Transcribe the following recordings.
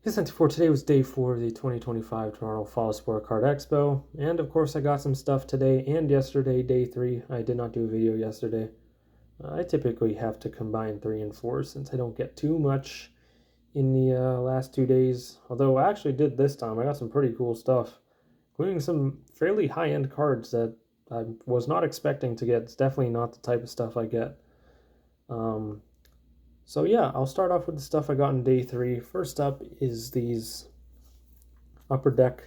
For today was day 4 of the 2025 Toronto Sports Card Expo, and of course I got some stuff today and yesterday, day 3. I did not do a video yesterday. I typically have to combine 3 and 4 since I don't get too much in the last 2 days, although I actually did this time. I got some pretty cool stuff, including some fairly high-end cards that I was not expecting to get. It's definitely not the type of stuff I get. So yeah, I'll start off with the stuff I got in day 3. First up is these Upper Deck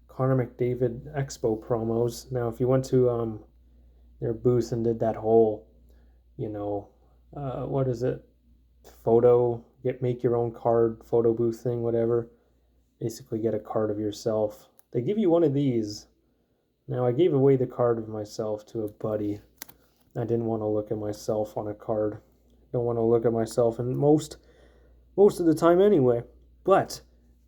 Connor McDavid Expo promos. Now, if you went to their booth and did that whole, what is it? Make your own card, photo booth thing, whatever. Basically get a card of yourself. They give you one of these. Now, I gave away the card of myself to a buddy. I didn't want to look at myself on a card. Don't want to look at myself, and most of the time anyway. But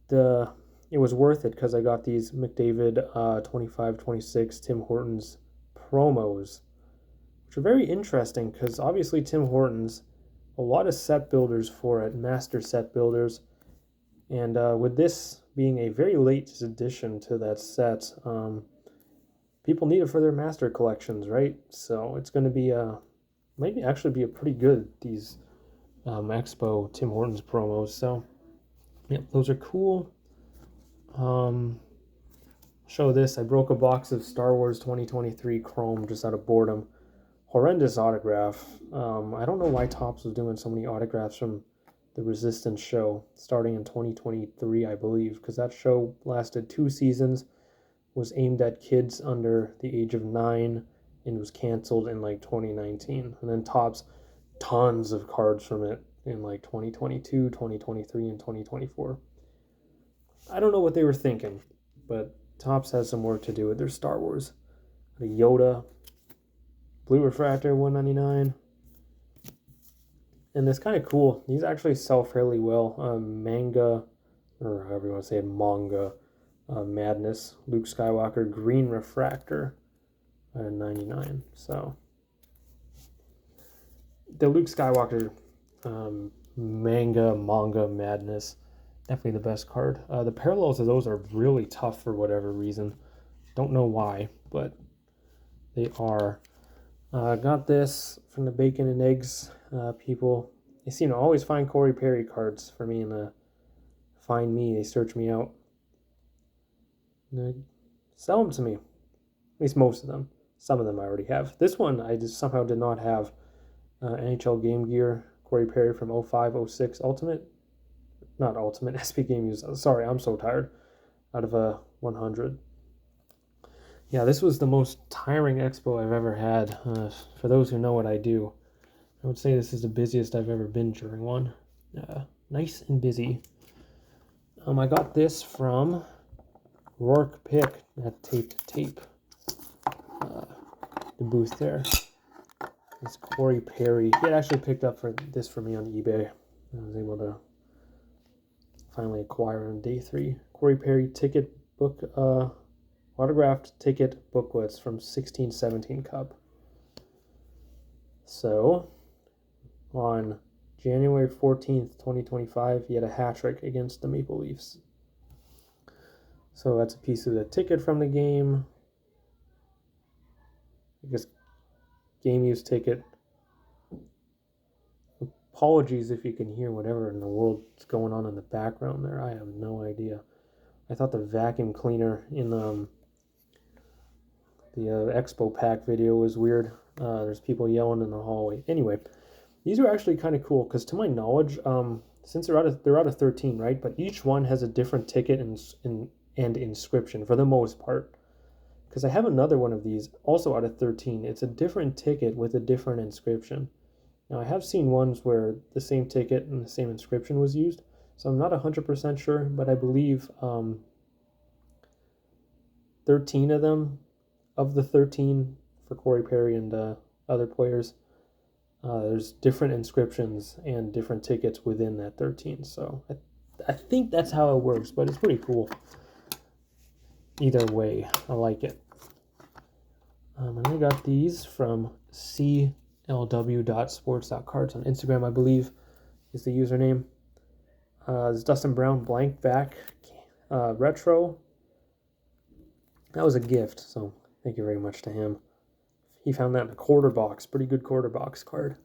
it was worth it because I got these McDavid 25-26 Tim Hortons promos, which are very interesting because obviously Tim Hortons, a lot of set builders for it, master set builders, and with this being a very late addition to that set, people need it for their master collections, right? So it's going to be maybe actually be a pretty good, these Expo Tim Hortons promos. So yep, those are cool. Show this. I broke a box of Star Wars 2023 Chrome just out of boredom. Horrendous autograph. I don't know why Topps was doing so many autographs from the Resistance show starting in 2023, I believe, because that show lasted 2 seasons, was aimed at kids under the age of 9, and was canceled in like 2019. And then Topps, tons of cards from it in like 2022, 2023, and 2024. I don't know what they were thinking, but Topps has some work to do with their Star Wars. A Yoda, Blue Refractor, $199. And it's kind of cool. These actually sell fairly well. Manga, or however you want to say it, Manga Madness, Luke Skywalker, Green Refractor, 99. So the Luke Skywalker manga Madness, definitely the best card. The parallels of those are really tough for whatever reason. Don't know why, but they are. Got this from the Bacon and Eggs people. They seem to always find Cory Perry cards for me in the Find Me. They search me out. And they sell them to me. At least most of them. Some of them I already have. This one I just somehow did not have. NHL Game Gear, Cory Perry from 05-06 Ultimate. Not Ultimate, SP Game Use. Sorry, I'm so tired. Out of a 100. Yeah, this was the most tiring expo I've ever had. For those who know what I do, I would say this is the busiest I've ever been during one. Nice and busy. I got this from Rourke Pick at Tape to Tape. The booth there. It's Cory Perry. He had actually picked up this for me on eBay. I was able to finally acquire on day 3. Cory Perry ticket book, autographed ticket booklets from 16-17 Cup. So, on January 14th, 2025, he had a hat trick against the Maple Leafs. So that's a piece of the ticket from the game. I guess game use ticket. Apologies if you can hear whatever in the world is going on in the background there. I have no idea. I thought the vacuum cleaner in the Expo Pack video was weird. There's people yelling in the hallway. Anyway, these are actually kind of cool because to my knowledge, since they're out of 13, right? But each one has a different ticket and inscription for the most part. Because I have another one of these also out of 13. It's a different ticket with a different inscription. Now I have seen ones where the same ticket and the same inscription was used, so I'm not 100% sure, but I believe 13 of them, of the 13 for Cory Perry and other players, there's different inscriptions and different tickets within that 13. So I think that's how it works, but it's pretty cool. Either way, I like it. And I got these from clw.sports.cards on Instagram, I believe, is the username. This Dustin Brown blank back retro. That was a gift, so thank you very much to him. He found that in a quarter box, pretty good quarter box card.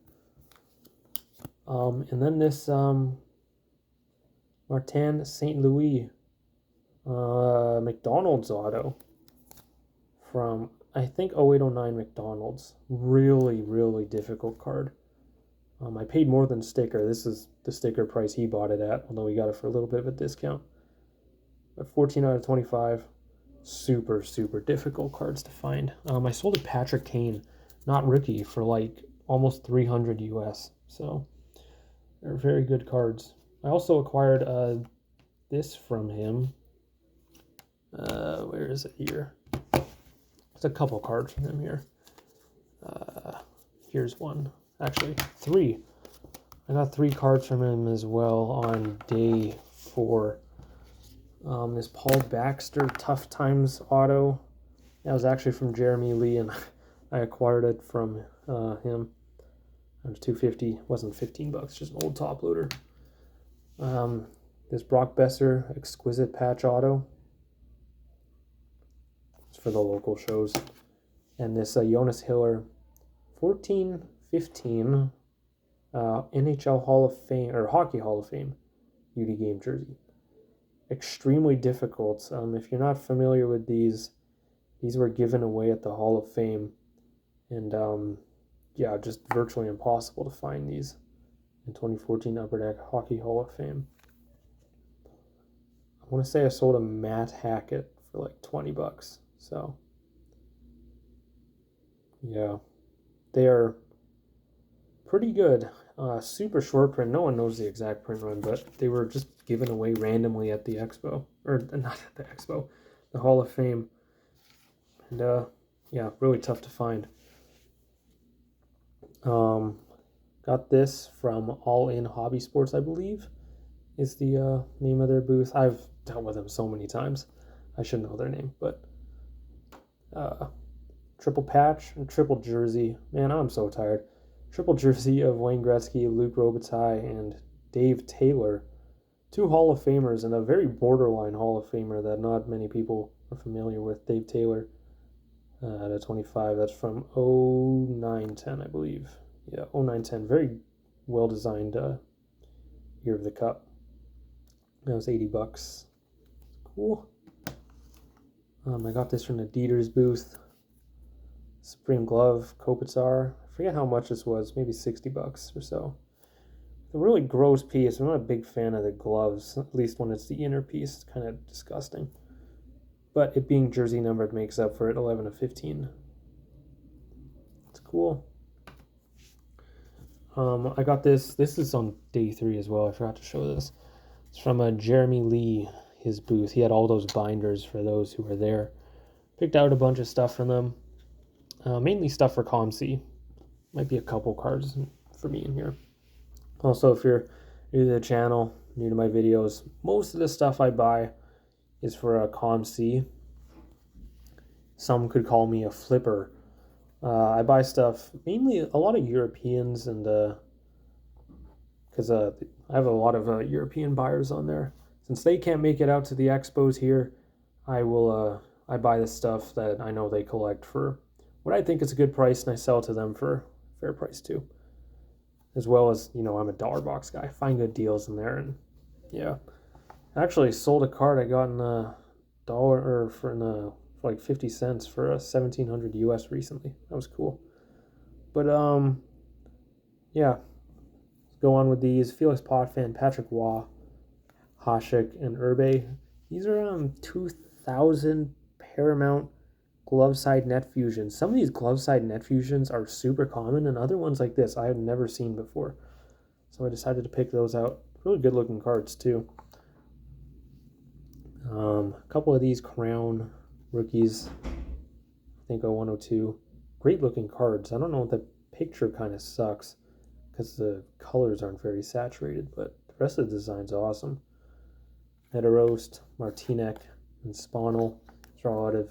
And then this Martin St. Louis McDonald's auto from, I think, 0809 McDonald's. Really, really difficult card. I paid more than sticker. This is the sticker price he bought it at, although he got it for a little bit of a discount. But 14 out of 25. Super, super difficult cards to find. I sold a Patrick Kane, not rookie, for like almost 300 US. So they're very good cards. I also acquired this from him. Where is it here? There's a couple cards from him here. Here's one. Actually, 3. I got 3 cards from him as well on day 4. This Paul Baxter Tough Times auto. That was actually from Jeremy Lee, and I acquired it from him. It was $250. Wasn't $15. Just an old top loader. This Brock Besser Exquisite Patch auto. It's for the local shows. And this Jonas Hiller 14-15 NHL Hall of Fame, or Hockey Hall of Fame UD game jersey. Extremely difficult. If you're not familiar with these were given away at the Hall of Fame, and yeah, just virtually impossible to find these in 2014 Upper Deck Hockey Hall of Fame. I want to say I sold a Matt Hackett for like $20, so yeah, they are pretty good. Super short print. No one knows the exact print run, but they were just given away randomly at the expo, or not at the expo, the Hall of Fame. And yeah, really tough to find. Got this from All In Hobby Sports, I believe, is the name of their booth. I've dealt with them so many times. I should know their name, but triple patch and triple jersey. Man, I'm so tired. Triple jersey of Wayne Gretzky, Luc Robitaille, and Dave Taylor. 2 Hall of Famers, and a very borderline Hall of Famer that not many people are familiar with. Dave Taylor at a 25. That's from 09-10, I believe. Yeah, 09-10. Very well designed year of the Cup. That was $80. Cool. I got this from the Dieter's booth. Supreme Glove, Kopitar. I forget how much this was, maybe $60 or so. A really gross piece. I'm not a big fan of the gloves, at least when it's the inner piece. It's kind of disgusting. But it being jersey numbered makes up for it, 11 of 15. It's cool. I got this. This is on day 3 as well. I forgot to show this. It's from Jeremy Lee, his booth. He had all those binders for those who were there. Picked out a bunch of stuff from them. Mainly stuff for ComC. Might be a couple cards for me in here. Also, if you're new to the channel, new to my videos, most of the stuff I buy is for ComC. Some could call me a flipper. I buy stuff, mainly a lot of Europeans, and because I have a lot of European buyers on there. Since they can't make it out to the expos here, I buy the stuff that I know they collect for what I think is a good price, and I sell to them for a fair price too. As well as, you know, I'm a dollar box guy. Find good deals in there, and yeah. I actually sold a card I got in for like 50 cents for 1,700 US recently. That was cool. But yeah. Let's go on with these. Felix Potvin, Patrick Waugh, Hasek, and Urbe. These are 2,000 Paramount glove side net fusions. Some of these glove side net fusions are super common, and other ones like this I have never seen before. So I decided to pick those out. Really good looking cards too. A couple of these Crown rookies. I think 0102. Great looking cards. I don't know if the picture kind of sucks because the colors aren't very saturated, but the rest of the design's awesome. Nederost, Martinek, and Spanel. Draw out of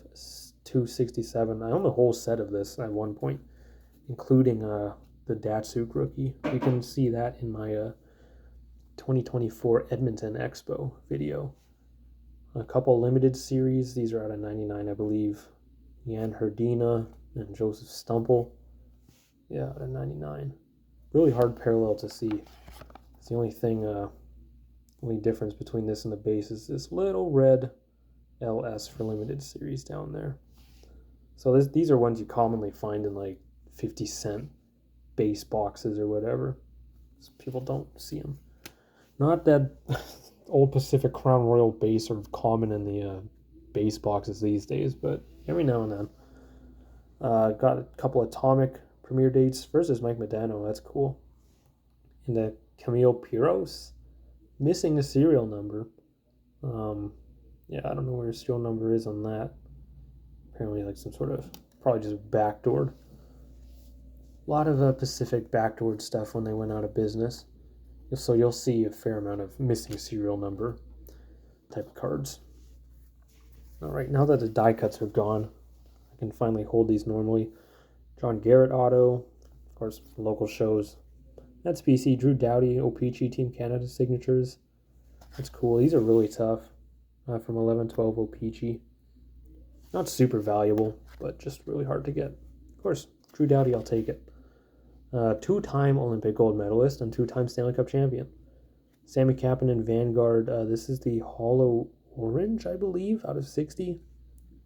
267. I own the whole set of this at one point, including the Datsuk rookie. You can see that in my 2024 Edmonton Expo video. A couple limited series. These are out of 99, I believe. Jan Herdina and Joseph Stumple. Yeah, out of 99. Really hard parallel to see. It's the only thing, only difference between this and the base is this little red LS for limited series down there. So these are ones you commonly find in like 50-cent base boxes or whatever. So people don't see them. Not that Old Pacific Crown Royal base are common in the base boxes these days, but every now and then. Got a couple Atomic premiere dates. First is Mike Modano, that's cool. And the Camille Piros, missing the serial number. Yeah, I don't know where his serial number is on that. Apparently like some sort of, probably just backdoored. A lot of Pacific backdoored stuff when they went out of business. So you'll see a fair amount of missing serial number type of cards. All right, now that the die cuts are gone, I can finally hold these normally. John Garrett auto, of course, local shows. That's PC. Drew Doughty, O-Pee-Chee, Team Canada signatures. That's cool. These are really tough from 11-12 O-Pee-Chee. Not super valuable, but just really hard to get. Of course, Drew Doughty, I'll take it. Two-time Olympic gold medalist and two-time Stanley Cup champion. Sammy Kapanen, Vanguard. This is the Hollow Orange, I believe, out of 60. I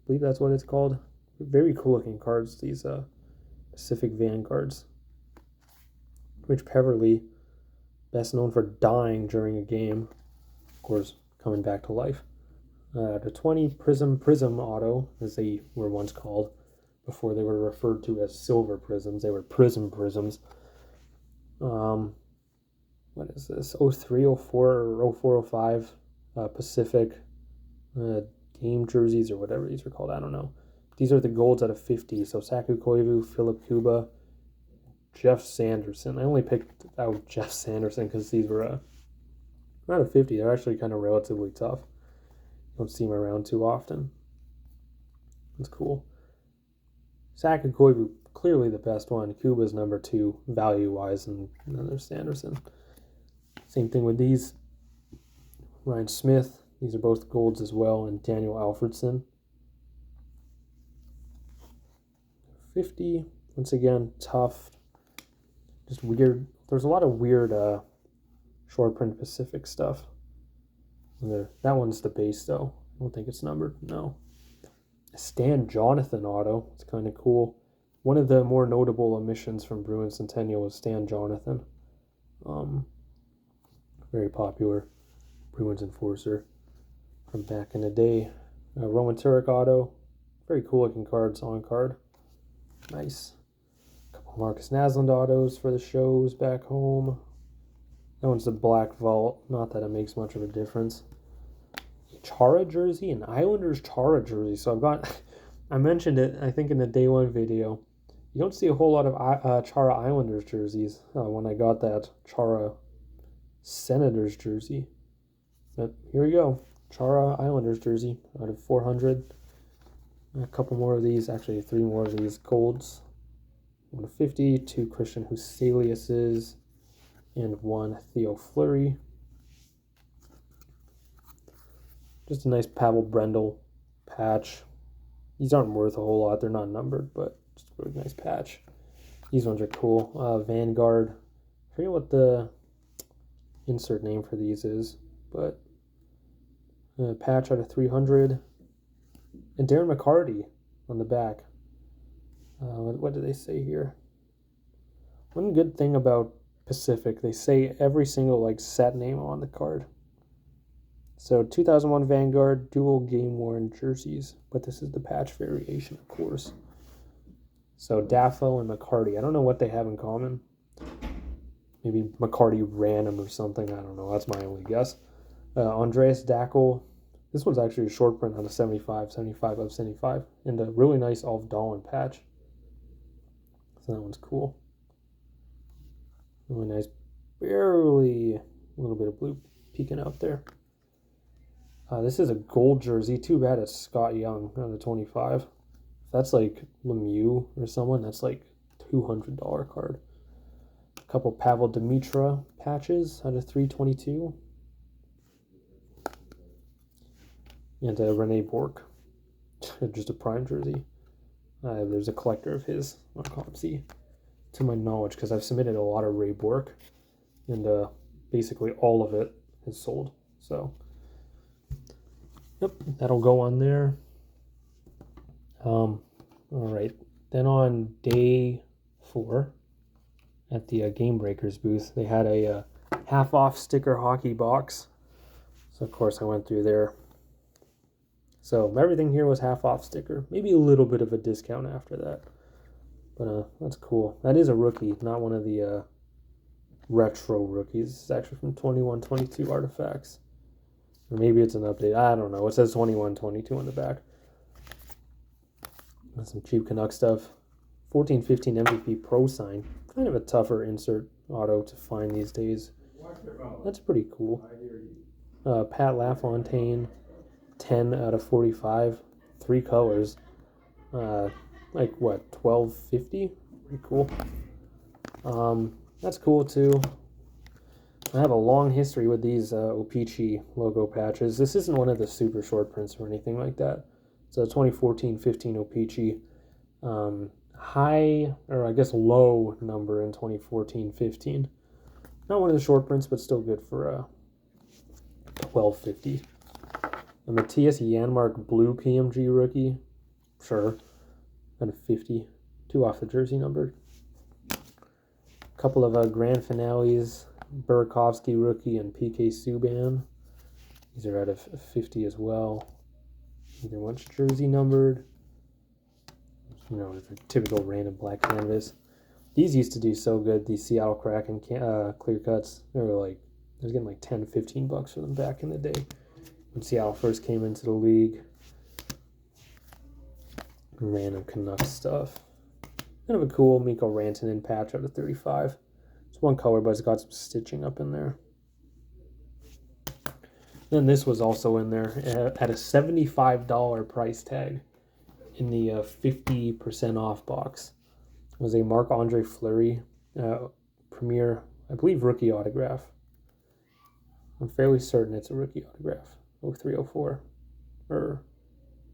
believe that's what it's called. Very cool-looking cards, these Pacific Vanguards. Rich Peverly, best known for dying during a game. Of course, coming back to life. The 20 Prism auto, as they were once called, before they were referred to as silver prisms. They were prisms. What is this? 03, 04, or 04, 05 Pacific game jerseys or whatever these are called. I don't know. These are the golds out of 50. So Saku Koivu, Philip Kuba, Jeff Sanderson. I only picked out Jeff Sanderson because these were out of 50. They're actually kind of relatively tough. Don't see them around too often. That's cool. Saku Koivu, clearly the best one. Kuba's number 2, value-wise, and then there's Sanderson. Same thing with these. Ryan Smith, these are both golds as well, and Daniel Alfredson. 50, once again, tough. Just weird. There's a lot of weird short print Pacific stuff. That one's the base, though. I don't think it's numbered, no. Stan Jonathan auto. It's kind of cool. One of the more notable omissions from Bruin Centennial was Stan Jonathan. Very popular Bruins enforcer from back in the day. Roman Turek auto. Very cool looking cards on card. Nice. A couple Marcus Naslund autos for the shows back home. That one's the Black Vault. Not that it makes much of a difference. Chara jersey, an Islanders Chara jersey. So I've got, I mentioned it, I think in the day one video. You don't see a whole lot of Chara Islanders jerseys when I got that Chara Senators jersey. But here we go. Chara Islanders jersey out of 400. A couple more of these, actually 3 more of these golds. 1 of 50, 2 Christian Huseliuses, and 1 Theo Fleury. Just a nice Pavel Brendel patch. These aren't worth a whole lot. They're not numbered, but just a really nice patch. These ones are cool. Vanguard. I forget what the insert name for these is, but patch out of 300. And Darren McCarty on the back. What do they say here? One good thing about Pacific, they say every single set name on the card. So 2001 Vanguard dual game worn jerseys, but this is the patch variation, of course. So Daffo and McCarty. I don't know what they have in common. Maybe McCarty ran him or something. I don't know. That's my only guess. Andreas Dackel. This one's actually a short print out of 75 of 75. And a really nice Ulf Dahlin patch. So that one's cool. Really nice. Barely a little bit of blue peeking out there. This is a gold jersey. Too bad it's Scott Young out of 25. If that's like Lemieux or someone, that's like $200 card. A couple Pavel Dimitra patches out of 322. And Rene Bourque, just a prime jersey. There's a collector of his on Compsy, to my knowledge, because I've submitted a lot of Ray Bourque, and basically all of it is sold. So, yep, that'll go on there. All right. Then on day 4, at the Game Breakers booth, they had a half-off sticker hockey box. So, of course, I went through there. So, everything here was half-off sticker. Maybe a little bit of a discount after that. But that's cool. That is a rookie, not one of the retro rookies. It's actually from 21-22 Artifacts. Or maybe it's an update. I don't know. It says 21-22 on the back. That's some cheap Canuck stuff. 14-15 MVP Pro Sign. Kind of a tougher insert auto to find these days. That's pretty cool. Pat LaFontaine, 10 out of 45. 3 colors. Like what, 12.50? Pretty cool. That's cool too. I have a long history with these O-Pee-Chee logo patches. This isn't one of the super short prints or anything like that. It's a 2014-15 O-Pee-Chee. High, or I guess low number in 2014-15. Not one of the short prints, but still good for $12.50. And Matthias Janmark blue PMG rookie, sure, out of 50. 2 off the jersey number. A couple of grand finales, Burakovsky rookie and PK Subban. These are out of 50 as well. Either one's jersey numbered. You know, the typical random black canvas. These used to do so good, these Seattle Kraken clear cuts. They were like, I was getting like $10-15 for them back in the day when Seattle first came into the league. Random Canucks stuff. Kind of a cool Mikko Rantanen patch out of 35. It's one color, but it's got some stitching up in there. Then this was also in there at a $75 price tag in the 50% off box. It was a Marc-Andre Fleury Premier, I believe, rookie autograph. I'm fairly certain it's a rookie autograph. 0304. Or,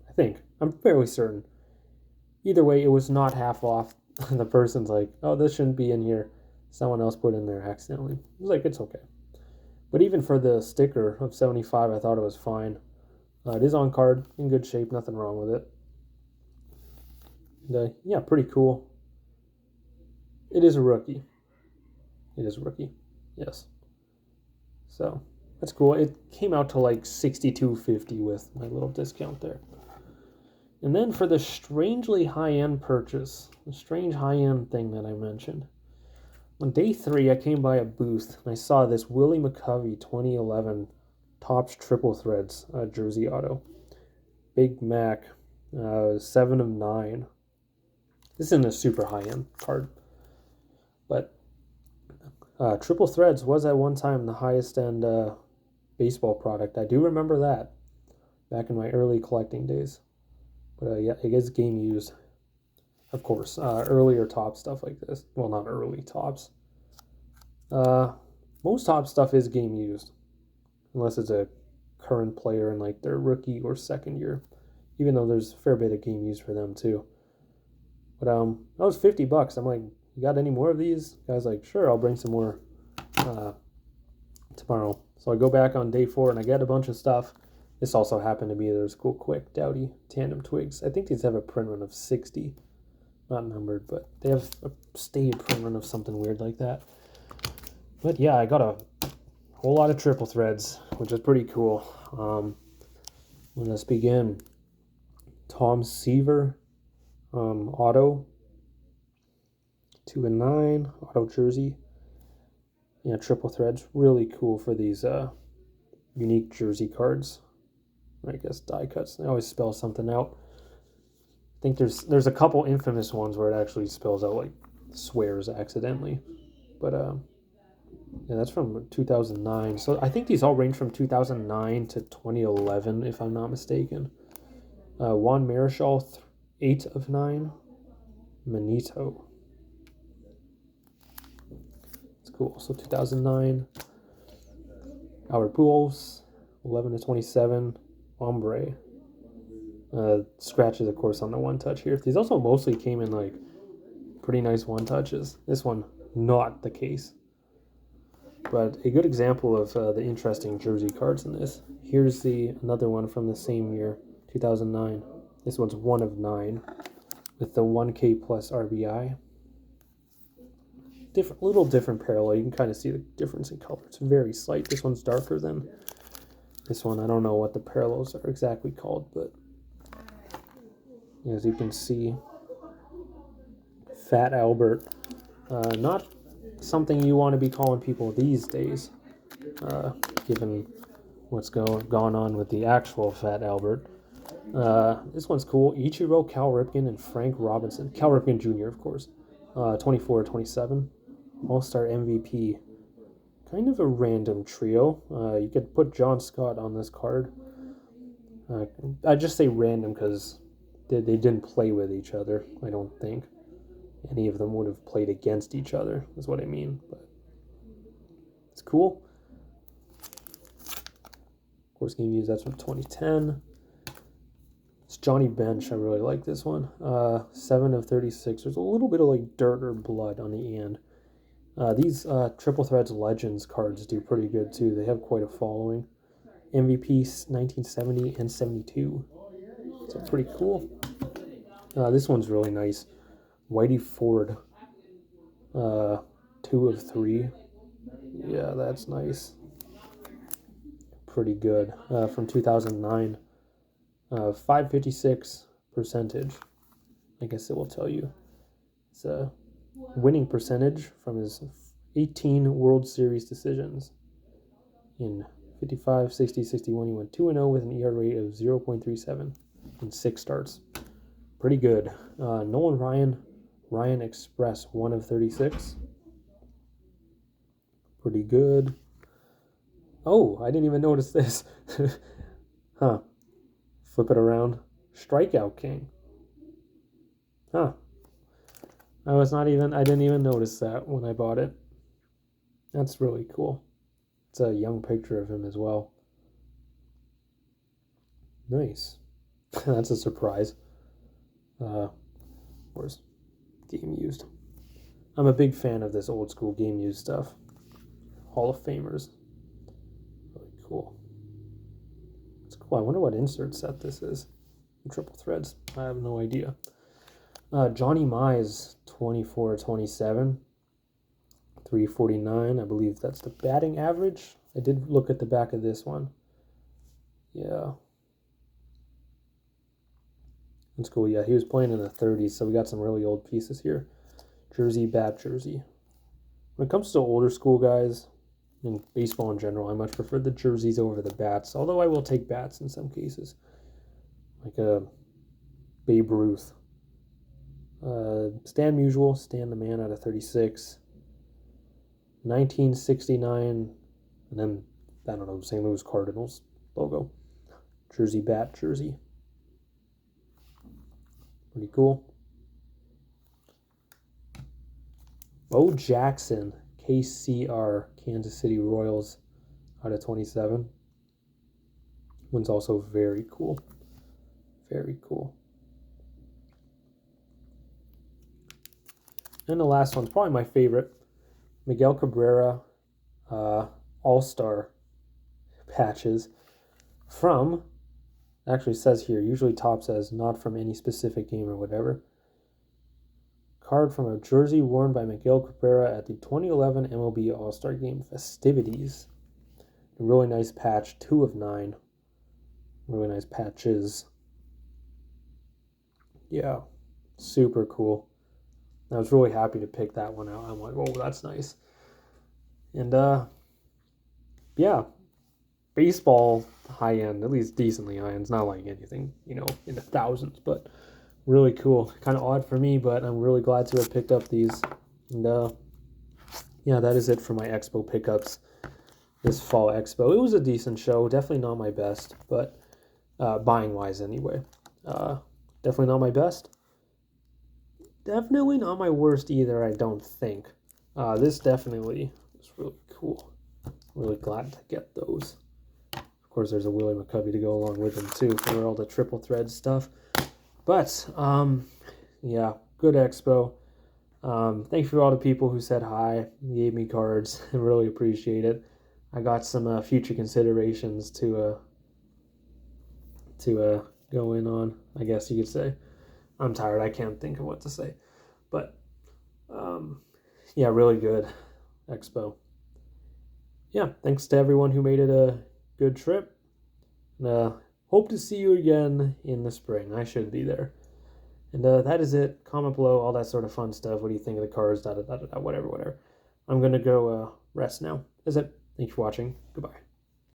I think. I'm fairly certain. Either way, it was not half off. The person's like, oh, this shouldn't be in here. Someone else put in there accidentally. I was like, it's okay. But even for the sticker of 75, I thought it was fine. It is on card, in good shape, nothing wrong with it. And, yeah, pretty cool. It is a rookie. It is a rookie, yes. So, that's cool. It came out to like $62.50 with my little discount there. And then for the strangely high-end purchase, the strange high-end thing that I mentioned, on day 3, I came by a booth and I saw this Willie McCovey 2011 Topps Triple Threads jersey auto. Big Mac, 7 of 9. This isn't a super high-end card, but Triple Threads was at one time the highest-end baseball product. I do remember that back in my early collecting days. But yeah, it is game used. Of course, earlier Topps stuff like this. Well, not early Topps. Most Topps stuff is game used. Unless it's a current player in like their rookie or second year. Even though there's a fair bit of game used for them too. But that was $50. I'm like, you got any more of these? The guy's like, sure, I'll bring some more tomorrow. So I go back on day 4 and I get a bunch of stuff. This also happened to be those cool quick Doughty tandem twigs. I think these have a print run of 60. Not numbered, but they have a stated print run of something weird like that. But yeah, I got a whole lot of triple threads, which is pretty cool. Let's begin. Tom Seaver, auto. 2 and 9, auto jersey. Yeah, triple threads. Really cool for these unique jersey cards. I guess die cuts. They always spell something out. I think there's a couple infamous ones where it actually spells out like swears accidentally. But yeah, that's from 2009. So I think these all range from 2009 to 2011, if I'm not mistaken. Juan Marichal, 8 of 9. Manito. cool. So 2009, Albert Pujols, 11/27, Ombre. Scratches, of course, on the one touch here. These also mostly came in like pretty nice one touches. This one, not the case. But a good example of the interesting jersey cards in this. Here's another one from the same year, 2009. This one's 1/9 with the 1K plus RBI. Little different parallel. You can kind of see the difference in color. It's very slight. This one's darker than this one. I don't know what the parallels are exactly called, but as you can see, Fat Albert, not something you want to be calling people these days, given what's gone on with the actual Fat Albert. This one's cool. Ichiro, Cal Ripken, and Frank Robinson. Cal Ripken Jr., of course. 24/27. All-Star MVP. Kind of a random trio. You could put John Scott on this card. I just say random because they didn't play with each other, I don't think. Any of them would have played against each other, is what I mean. But it's cool. Of course, game used, that's from 2010. It's Johnny Bench. I really like this one. 7/36. There's a little bit of like dirt or blood on the end. These Triple Threads Legends cards do pretty good too. They have quite a following. MVP 1970 and 72. So pretty cool. This one's really nice. Whitey Ford. 2/3. Yeah, that's nice. Pretty good. From 2009. 556 percentage. I guess it will tell you. It's a winning percentage from his 18 World Series decisions. In 55, 60, 61, he went 2-0 with an ERA of 0.37 in 6 starts. Pretty good. Nolan Ryan Express, 1/36. Pretty good. Oh, I didn't even notice this. Huh. Flip it around. Strikeout King. Huh. I didn't even notice that when I bought it. That's really cool. It's a young picture of him as well. Nice. That's a surprise. Where's game used? I'm a big fan of this old school game used stuff. Hall of Famers. Really cool. It's cool. I wonder what insert set this is. Triple Threads. I have no idea. Johnny Mize, 24/27. 349. I believe that's the batting average. I did look at the back of this one. Yeah. That's cool. Yeah, he was playing in the 30s, so we got some really old pieces here. Jersey, bat jersey. When it comes to older school guys, and baseball in general, I much prefer the jerseys over the bats, although I will take bats in some cases. Like a Babe Ruth. Stan Musial, Stan the Man out of 36. 1969, and then, I don't know, St. Louis Cardinals logo. Jersey, bat jersey. Pretty cool. Bo Jackson, KCR, Kansas City Royals, out of 27. One's also very cool. Very cool. And the last one's probably my favorite. Miguel Cabrera, All-Star patches from, actually says here, usually top says not from any specific game or whatever. Card from a jersey worn by Miguel Cabrera at the 2011 MLB All-Star Game festivities. A really nice patch, 2/9. Really nice patches. Yeah, super cool. I was really happy to pick that one out. I'm like, oh, that's nice. And, yeah, baseball high-end, at least decently high-end. It's not like anything, in the thousands, but really cool. Kind of odd for me, but I'm really glad to have picked up these. And, yeah, that is it for my Expo pickups this fall Expo. It was a decent show. Definitely not my best, but buying-wise anyway. Definitely not my best. Definitely not my worst either, I don't think. This definitely really cool. Really glad to get those. Of course, there's a Willie McCovey to go along with them too for all the triple thread stuff. But yeah, good expo. Thanks for all the people who said hi, gave me cards. I really appreciate it. I got some future considerations to go in on, I guess you could say. I'm tired. I can't think of what to say. But yeah, really good expo. Yeah, thanks to everyone who made it a good trip. And hope to see you again in the spring. I should be there. And that is it. Comment below, all that sort of fun stuff. What do you think of the cards? Whatever. I'm going to go rest now. That's it. Thanks for watching. Goodbye.